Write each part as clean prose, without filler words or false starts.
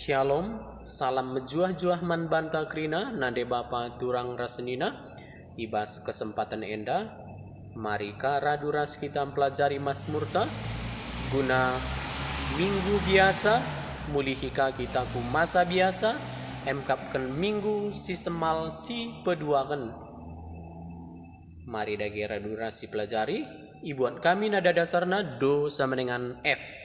Shalom, salam mejuah-juah man banta krina, nade bapa turang rasenina, ibas kesempatan enda, mari ka raduras kita pelajari Mazmurta, guna minggu biasa, mulihika kita ku masa biasa, emkapkan minggu si semal si peduakan. Mari dagi radurasi pelajari, ibuan kami nada dasarna do sama dengan F.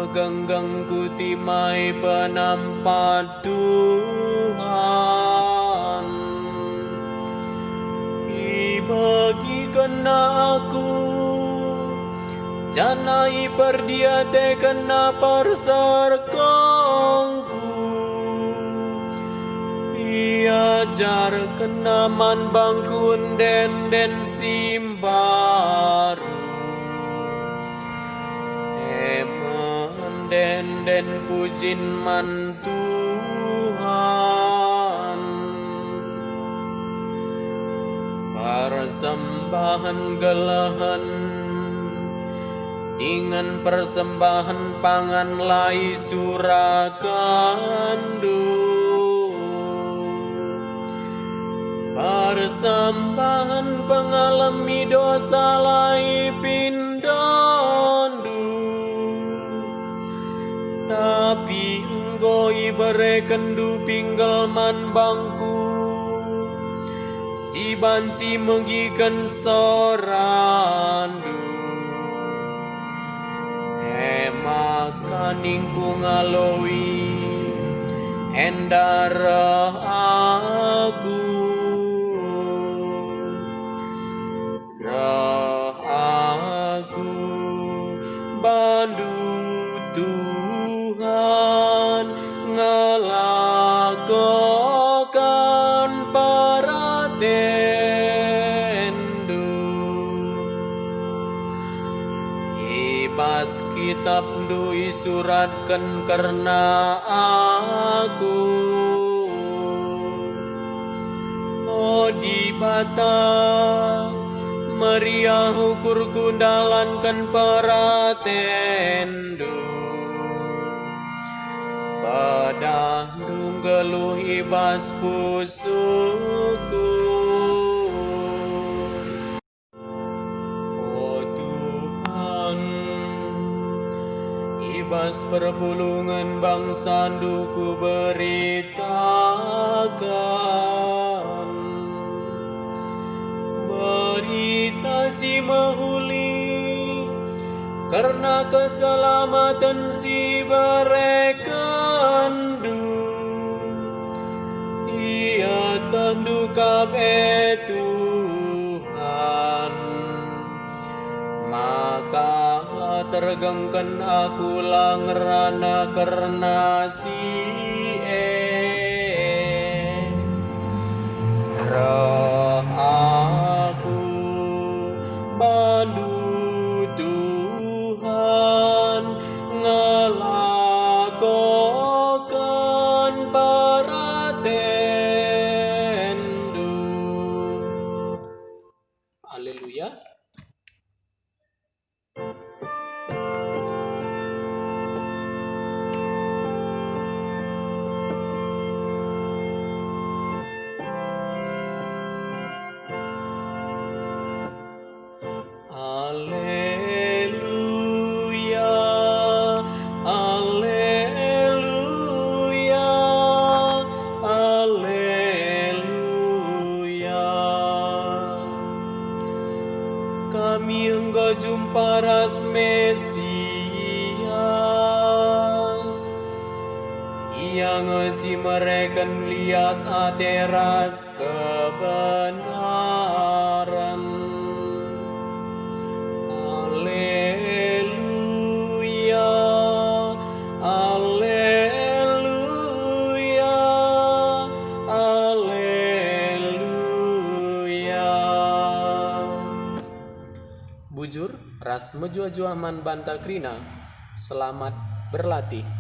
Genggangku timai penampat Tuhan, ibagi kena aku, janai perdiate kena perserkongku, iajar kena man bangkun den simbaru. Den pujin man Tuhan, persembahan gelahan dengan persembahan pangan lai surakandu, persembahan pengalami dosa lai pindondu. Tapi engkau ibarekan du pinggal man bangku, si banci mengikan sorandu, emakaning ku ngaloi endara aku, rah aku bandu Tuhan ngelakokan paratendu, ibas kitab du isuratkan karena aku, oh di bata meriah ukur kundalankan paratendu, pada nunggeluh ibas pusuku, oh Tuhan, ibas perpulungan bangsa duku beritakan, berita si mahuli karena keselamatan si berekandu, ia tandukap Tuhan, maka tergengkan aku langrana karena si roh aku bandu Tuhan ngelakokan paratendu. Haleluya. Kami engkau jumpa ras Mesias, yang si mereka lias ateras kebenaran, ras menjuah-juah man banta krina. Selamat berlatih.